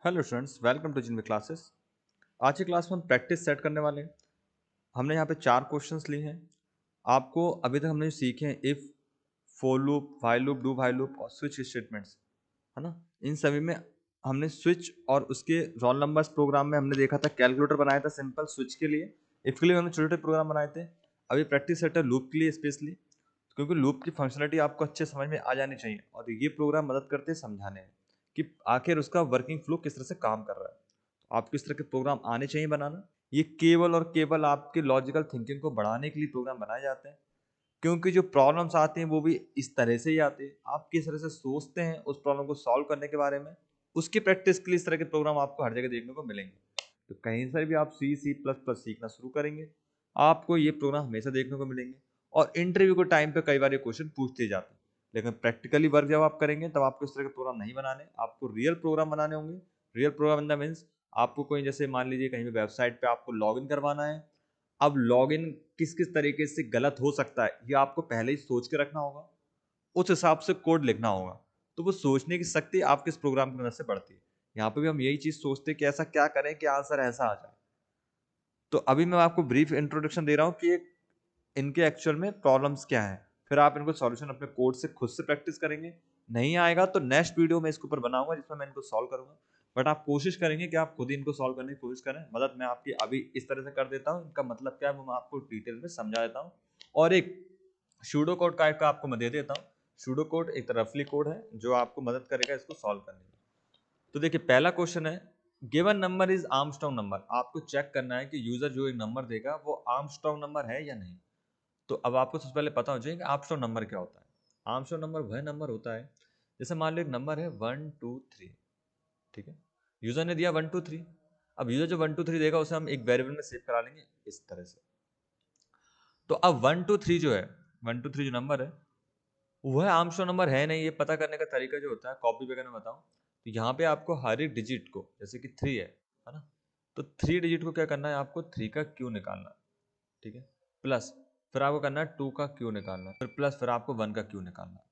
Hello students, welcome to जिनवी classes. आज की क्लास में हम प्रैक्टिस सेट करने वाले हैं। हमने यहाँ पे 4 क्वेश्चंस लिए हैं। आपको अभी तक हमने जो सीखे हैं if, for loop, while loop, do while loop और स्विच स्टेटमेंट्स, है ना। इन सभी में हमने स्विच और उसके रोल नंबर्स प्रोग्राम में हमने देखा था, कैलकुलेटर बनाया था सिंपल स्विच के लिए। इफ़ के लिए हमने छोटे छोटे प्रोग्राम बनाए थे। अभी प्रैक्टिस सेट है लूप के लिए स्पेशली, क्योंकि लूप की फंक्शनलिटी आपको अच्छे समझ में आ जानी चाहिए और ये प्रोग्राम मदद करते हैं समझाने में कि आखिर उसका वर्किंग फ्लो किस तरह से काम कर रहा है। तो आपको इस तरह के प्रोग्राम आने चाहिए बनाना। ये केवल और केवल आपके लॉजिकल थिंकिंग को बढ़ाने के लिए प्रोग्राम बनाए जाते हैं, क्योंकि जो प्रॉब्लम्स आती हैं वो भी इस तरह से ही आती है। आप किस तरह से सोचते हैं उस प्रॉब्लम को सॉल्व करने के बारे में, उसकी प्रैक्टिस के लिए इस तरह के प्रोग्राम आपको हर जगह देखने को मिलेंगे। तो कहीं से भी आप सी सी प्लस प्लस सीखना शुरू करेंगे, आपको ये प्रोग्राम हमेशा देखने को मिलेंगे। और इंटरव्यू के टाइम पे कई बार ये क्वेश्चन पूछते जाते हैं, लेकिन प्रैक्टिकली वर्क जब आप करेंगे तब आपको इस तरह के प्रोग्राम नहीं बनाने, आपको रियल प्रोग्राम बनाने होंगे। Real program in the means, आपको कोई जैसे मान लीजिए कहीं भी वेबसाइट पे आपको लॉगिन करवाना है। अब लॉगिन किस किस तरीके से गलत हो सकता है ये आपको पहले ही सोच के रखना होगा, उस हिसाब से कोड लिखना होगा। तो वो सोचने की शक्ति आपके इस प्रोग्राम की मदद से बढ़ती है। यहाँ पे भी हम यही चीज सोचते हैं कि ऐसा क्या करें कि आंसर ऐसा आ जाए। तो अभी मैं आपको ब्रीफ इंट्रोडक्शन दे रहा हूँ कि इनके एक्चुअल में प्रॉब्लम्स क्या हैं, फिर आप इनको सॉल्यूशन अपने कोड से खुद से प्रैक्टिस करेंगे। नहीं आएगा तो नेक्स्ट वीडियो में इसके ऊपर बनाऊंगा जिसमें मैं इनको सॉल्व करूंगा। बट आप कोशिश करेंगे कि आप खुद ही इनको सॉल्व करने की कोशिश करें। मदद मैं आपकी अभी इस तरह से कर देता हूँ, इनका मतलब क्या है वो मैं आपको डिटेल में समझा देता हूँ। और एक सूडो कोड टाइप का आपको मैं दे देता हूँ। सूडो कोड एक रफली कोड है जो आपको मदद करेगा इसको सॉल्व करने में। तो देखिए पहला क्वेश्चन है, given number is Armstrong number. आपको चेक करना है कि यूजर जो एक नंबर देगा वो आर्मस्ट्रांग नंबर है या नहीं। तो अब आपको सबसे पहले पता हो जाए कि आर्मस्ट्रांग नंबर क्या होता है। आर्मस्ट्रांग नंबर वह नंबर होता है, जैसे मान लो एक नंबर है 123, ठीक है। यूजर ने दिया 123। अब यूजर जो 123 देगा उसे हम एक वेरिएबल में सेव करा लेंगे इस तरह से। तो अब 123 जो है, 123 जो नंबर है वह आर्मस्ट्रांग नंबर है नहीं। ये पता करने का तरीका जो होता है, कॉपी पे मैं बताऊं तो यहाँ पे आपको हर एक डिजिट को, जैसे कि 3 है ना, तो 3 डिजिट को क्या करना है, आपको 3 का क्यू निकालना है, ठीक है। प्लस फिर आपको करना है 2 का क्यू निकालना है, फिर प्लस फिर आपको 1 का क्यू निकालना है।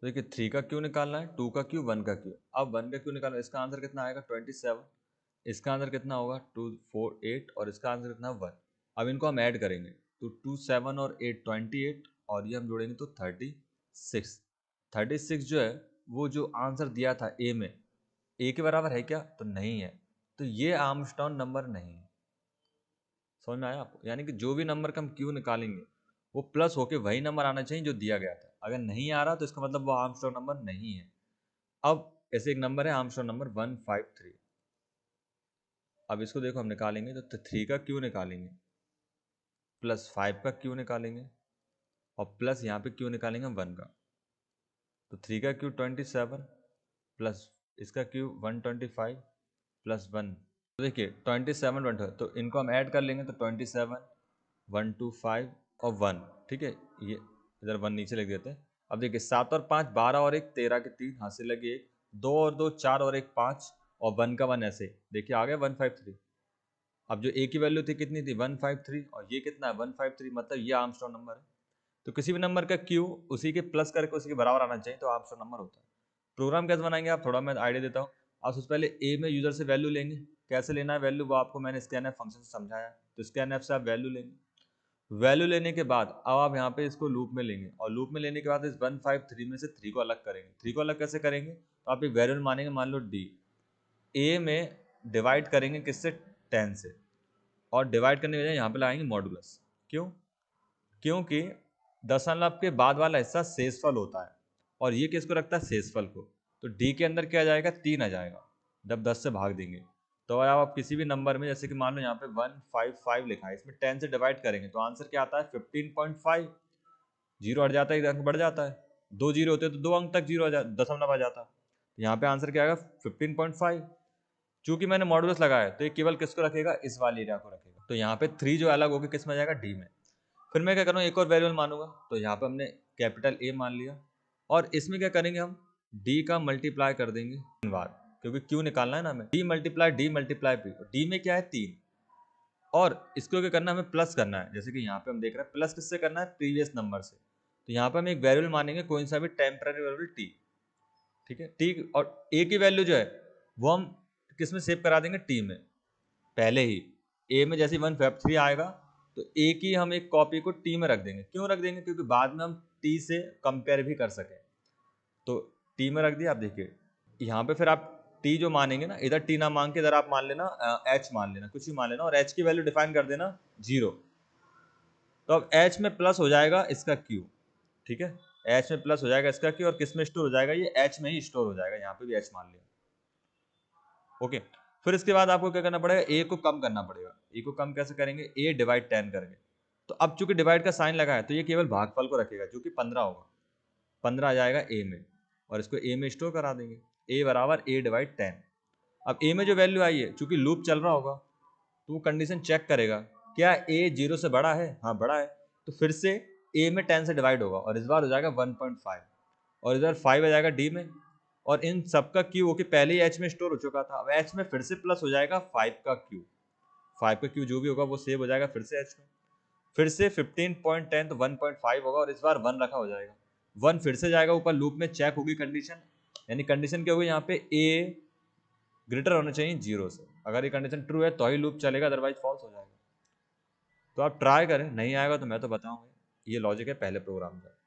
तो देखिए 3 का क्यू निकालना है, 2 का क्यू, 1 का क्यू। अब 1 का क्यू निकालना है, इसका आंसर कितना आएगा 27। इसका आंसर कितना होगा 2 4 8 और इसका आंसर कितना 1। अब इनको हम ऐड करेंगे तो 2 7 और 8 28 और ये हम जोड़ेंगे तो 36। 36 जो है वो जो आंसर दिया था ए में, ए के बराबर है क्या, तो नहीं है। तो ये आर्मस्ट्रांग नंबर नहीं है। समझ में आया आपको? यानी कि जो भी नंबर का हम क्यू निकालेंगे वो प्लस होके वही नंबर आना चाहिए जो दिया गया था। अगर नहीं आ रहा तो इसका मतलब वो आर्मस्ट्रांग नंबर नहीं है। अब ऐसे एक नंबर है आर्मस्ट्रांग नंबर 153। अब इसको देखो हम निकालेंगे तो 3 का क्यू निकालेंगे, प्लस 5 का क्यू निकालेंगे और प्लस यहाँ पे क्यू निकालेंगे 1 का। तो 3 का क्यू 27 प्लस इसका क्यू 125 प्लस 1। तो देखिए 27 1, तो इनको हम ऐड कर लेंगे तो 27 125 और 1, ठीक है। ये इधर 1 नीचे लिख देते हैं। अब देखिए 7 और 5 12 और 1 13 के 3 हाथ से लगे 1, 2 और 2 4 और 1 5 और 1 का 1 ऐसे देखिए आ गया 153। अब जो ए की वैल्यू थी कितनी थी 153 और ये कितना है 153, मतलब ये आर्मस्ट्रांग नंबर है। तो किसी भी नंबर का क्यू उसी के प्लस करके उसी के बराबर आना चाहिए तो आर्मस्ट्रांग नंबर होता है। प्रोग्राम कैसे बनाएंगे आप, थोड़ा मैं आइडिया देता हूँ। आप सबसे पहले ए में यूजर से वैल्यू लेंगे। कैसे लेना है वैल्यू वो आपको मैंने स्कैनएफ फंक्शन से समझाया। तो स्कैनएफ से आप वैल्यू लेंगे। वैल्यू लेने के बाद अब आप यहाँ पे इसको लूप में लेंगे और लूप में लेने के बाद इस 153 में से 3 को अलग करेंगे। 3 को अलग कैसे करेंगे, तो आप एक वेरिएबल मानेंगे, मान लो डी। ए में डिवाइड करेंगे किससे, 10 से। और डिवाइड करने के लिए यहाँ पे लगाएंगे मॉडुलस। क्यों, क्योंकि दशमलव के बाद वाला हिस्सा शेषफल होता है और ये किसको रखता है, शेषफल को। तो डी के अंदर क्या आ जाएगा 3 आ जाएगा जब 10 से भाग देंगे। तो अगर आप किसी भी नंबर में, जैसे कि मान लो यहाँ पे 155 लिखा है, इसमें 10 से डिवाइड करेंगे तो आंसर क्या आता है 15.5। जीरो हट जाता है, एक अंक बढ़ जाता है। 2 जीरो होते तो 2 अंक तक जीरो दशमलव आ जाता। तो यहाँ पे आंसर क्या आएगा 15.5। चूंकि मैंने मॉडुलस लगाया तो ये केवल किसको रखेगा, इस वाले एरिया को रखेगा। तो यहाँ पे 3 जो अलग होकर किस में जाएगा, डी में। फिर मैं क्या करूँगा, एक और वेरिएबल मानूंगा। तो यहाँ पे हमने कैपिटल ए मान लिया और इसमें क्या करेंगे हम डी का मल्टीप्लाई कर देंगे 3 बार, क्योंकि क्यू निकालना है ना हमें। डी मल्टीप्लाई पी, डी में क्या है 3 और इसको क्या करना है, हमें प्लस करना है। जैसे कि यहाँ पे हम देख रहे हैं प्लस किससे करना है, प्रीवियस नंबर से। तो यहाँ पे हम एक वेरिएबल मानेंगे, कोई सा भी टेम्पररी वेरिएबल टी, ठीक है। टी और ए की वैल्यू जो है वो हम किस में सेव करा देंगे, टी में पहले ही। ए में जैसे 153 आएगा तो ए की हम एक कॉपी को टी में रख देंगे। क्यों रख देंगे, क्योंकि बाद में हम टी से कंपेयर भी कर सकें। तो टी में रख दिया। आप देखिए यहाँ पे फिर आप टी जो मानेंगे ना, इधर टी ना मांग के इधर आप मान लेना एच मान लेना, कुछ भी मान लेना, और एच की वैल्यू डिफाइन कर देना 0। तो अब एच में प्लस हो जाएगा इसका क्यू, ठीक है, एच में प्लस हो जाएगा इसका क्यू, और किस में स्टोर हो जाएगा, ये एच में ही स्टोर हो जाएगा। यहाँ पे भी एच मान लिया, ओके। फिर इसके बाद आपको क्या करना पड़ेगा, ए को कम करना पड़ेगा। ए को कम कैसे करेंगे, ए डिवाइड 10 करके। तो अब चूंकि डिवाइड का साइन लगा है तो ये केवल भागफल को रखेगा, जो कि 15 होगा। 15 आ जाएगा ए में, और इसको ए में स्टोर करा देंगे, ए बराबर ए डिवाइड 10। अब ए में जो वैल्यू आई है, चूंकि लूप चल रहा होगा तो वो कंडीशन चेक करेगा, क्या ए 0 से बड़ा है, हाँ बड़ा है, तो फिर से ए में 10 से डिवाइड होगा, और इस बार हो जाएगा 1.5, और इधर 5 आ जाएगा डी में, और इन सबका क्यू हो के पहले ही एच में स्टोर हो चुका था। अब एच में फिर से प्लस हो जाएगा 5 का क्यू, 5 का क्यू जो भी होगा वो सेव हो जाएगा फिर से एच में, फिर से 15.10 तो 1.5 होगा, और इस बार 1 रखा हो जाएगा। 1 फिर से जाएगा ऊपर, लूप में चेक होगी कंडीशन, यानी कंडीशन क्या होगी यहाँ पे, ए ग्रेटर होना चाहिए 0 से। अगर ये कंडीशन ट्रू है तो ही लूप चलेगा, अदरवाइज फॉल्स हो जाएगा। तो आप ट्राई करें, नहीं आएगा तो मैं तो बताऊंगा। ये लॉजिक है पहले प्रोग्राम का।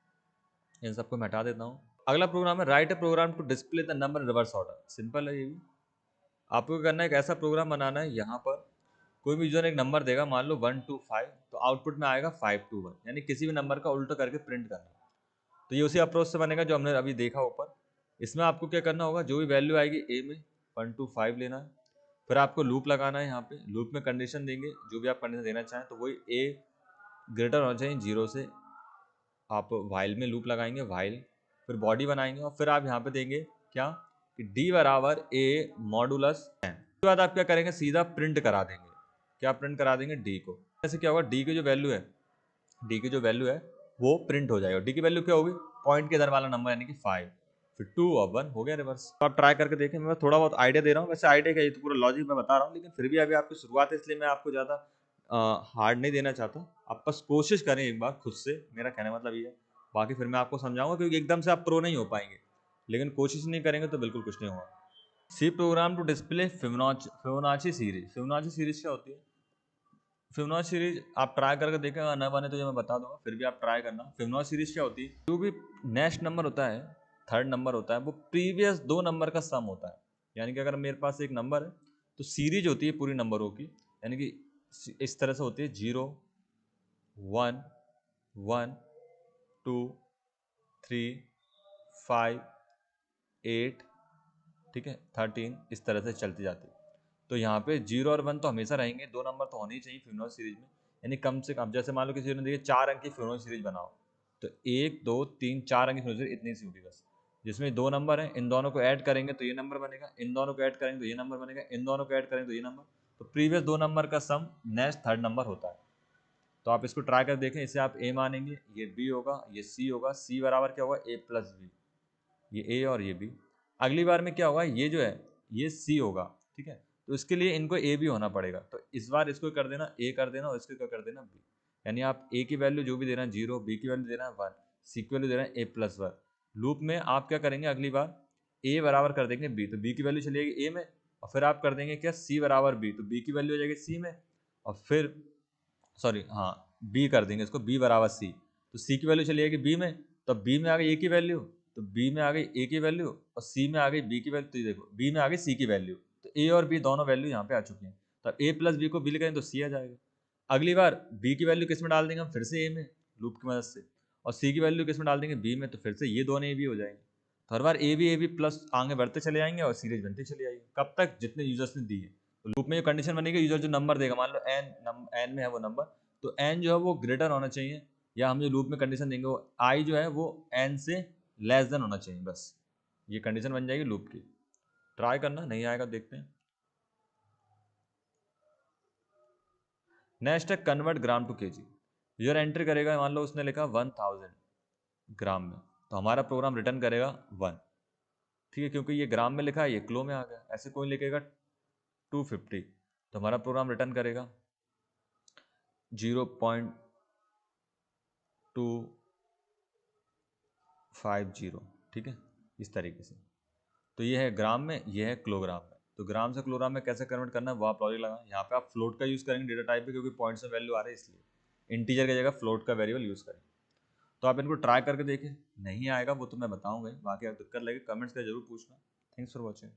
इन सबको मैं हटा देता हूँ। अगला प्रोग्राम है write a program to display the number in reverse order. Simple है ये भी। आपको करना है, एक ऐसा प्रोग्राम बनाना है, यहाँ पर कोई भी यूजर एक नंबर देगा, मान लो 1 to 5, तो आउटपुट में आएगा 5 to 1, यानी किसी भी नंबर का उल्टा करके प्रिंट करना। तो ये उसी अप्रोच से बनेगा जो हमने अभी देखा ऊपर। इसमें आपको क्या करना होगा, जो भी वैल्यू आएगी ए में 1 to 5 लेना है, फिर आपको लूप लगाना है। यहाँ पे लूप में कंडीशन देंगे, जो भी आप कंडीशन देना चाहें, तो वही ए ग्रेटर होना चाहिए 0 से। आप वाइल में लूप लगाएंगे, वाइल, फिर बॉडी बनाएंगे, और फिर आप यहाँ पे देंगे क्या, कि डी बराबर ए मॉडुलस 10। उसके बाद आप क्या करेंगे, सीधा प्रिंट करा देंगे। क्या प्रिंट करा देंगे, डी को। ऐसे क्या होगा, डी की जो वैल्यू है, डी की जो वैल्यू है वो प्रिंट हो जाएगा। डी की वैल्यू क्या होगी, पॉइंट के इधर वाला नंबर यानी कि 5, फिर 2 और 1 हो गया रिवर्स। तो आप ट्राई करके देखें। मैं थोड़ा बहुत आइडिया दे रहा हूँ, वैसे आइडिया क्या, ये तो पूरा लॉजिक मैं बता रहा हूँ, लेकिन फिर भी अभी आपकी शुरुआत है, इसलिए मैं आपको ज़्यादा हार्ड नहीं देना चाहता। आप बस कोशिश करें एक बार खुद से, मेरा कहने का मतलब ये है। बाकी फिर मैं आपको समझाऊंगा, क्योंकि एकदम से आप प्रो नहीं हो पाएंगे, लेकिन कोशिश नहीं करेंगे तो बिल्कुल कुछ नहीं होगा। C program to display Fibonacci series. Fibonacci series क्या होती है, फिबोनाची सीरीज आप ट्राई करके देखेगा, न बने तो ये मैं बता दूंगा, फिर भी आप ट्राई करना। फिबोनाची सीरीज क्या होती है, जो भी नेक्स्ट नंबर होता है, थर्ड नंबर होता है, वो प्रीवियस 2 नंबर का सम होता है। यानी कि अगर मेरे पास एक नंबर है तो सीरीज होती है पूरी नंबरों की, यानी कि इस तरह से होती है 0 1 1 2 3 5 8, ठीक है, 13, इस तरह से चलती जाती है। तो यहाँ पे 0 और 1 तो हमेशा रहेंगे, 2 नंबर तो होने ही चाहिए फिबोनाची सीरीज में। यानी कम से कम, जैसे मान लो किसी ने दिया 4 अंक की फिबोनाची सीरीज बनाओ, तो 1 2 3 4 अंक की फिबोनाची सीरीज इतनी सी होगी बस, जिसमें 2 नंबर हैं, इन दोनों को ऐड करेंगे तो ये नंबर बनेगा, इन दोनों को ऐड करेंगे तो ये नंबर बनेगा, इन दोनों को ऐड करेंगे तो ये नंबर। तो प्रीवियस 2 नंबर का सम नेक्स्ट थर्ड नंबर होता है। तो आप इसको ट्राई कर देखें, इसे आप ए मानेंगे, ये बी होगा, ये सी होगा, सी बराबर क्या होगा, ए प्लस बी, ये ए और ये बी। अगली बार में क्या होगा, ये जो है ये सी होगा, ठीक है, तो इसके लिए इनको ए भी होना पड़ेगा। तो इस बार इसको कर देना ए कर देना, और इसको क्या कर देना बी। यानी आप ए की वैल्यू जो भी देना 0, बी की वैल्यू देना 1, सी की वैल्यू देना ए प्लस 1। लूप में आप क्या करेंगे, अगली बार ए बराबर कर देंगे बी, तो बी की वैल्यू चली जाएगी ए में, और फिर आप कर देंगे क्या, सी बराबर बी, तो बी की वैल्यू हो जाएगी सी में, और फिर सॉरी हाँ बी कर देंगे इसको, बी बराबर सी, तो सी की वैल्यू चली जाएगी बी में, तो बी में आ गई ए की वैल्यू, तो बी में आ गई ए की वैल्यू, और सी में आ गई बी की वैल्यू। तो ये देखो बी में आ गई सी की वैल्यू, तो ए और बी दोनों वैल्यू यहाँ पे आ चुकी हैं। तो ए प्लस बी को बी लिखेंगे तो सी आ जाएगा। अगली बार बी की वैल्यू किस में डाल देंगे हम, फिर से ए में लूप की मदद से, और सी की वैल्यू किस में डाल देंगे, बी में, तो फिर से ये दोनों ए बी हो जाएंगे। तो हर बार ए बी प्लस आगे बढ़ते चले जाएंगे और सीरीज बनती चली जाएगी, कब तक, जितने यूजर्स ने दी है। तो लूप में ये कंडीशन बनेगी, यूजर जो नंबर देगा, मान लो एन में है वो नंबर, तो एन जो है वो ग्रेटर होना चाहिए, या हम जो लूप में कंडीशन देंगे वो आई जो है वो एन से लेस देन होना चाहिए, बस ये कंडीशन बन जाएगी लूप की। ट्राई करना, नहीं आएगा देखते हैं। नेक्स्ट है convert gram to KG. User entry करेगा, मान लो उसने लिखा 1000 ग्राम में, तो हमारा प्रोग्राम रिटर्न करेगा 1, ठीक है, क्योंकि ये ग्राम में लिखा है, ये किलो में आ गया। ऐसे कोई लिखेगा 250, तो हमारा प्रोग्राम रिटर्न करेगा 0.250, ठीक है, इस तरीके से। तो ये है ग्राम में, ये है किलोग्राम में। तो ग्राम से किलोग्राम में कैसे कन्वर्ट करना है वो आप लॉजिक लगाएं। यहाँ पे आप फ्लोट का यूज़ करेंगे डेटा टाइप पे, क्योंकि पॉइंट्स में वैल्यू आ रही है इसलिए इंटीजर की जगह फ्लोट का वेरिएबल यूज़ करें। तो आप इनको ट्राई करके देखिए, नहीं आएगा वो तो मैं बताऊंगा ही। बाकी अगर दिक्कत लगे कमेंट्स का जरूर पूछना। Thanks for watching.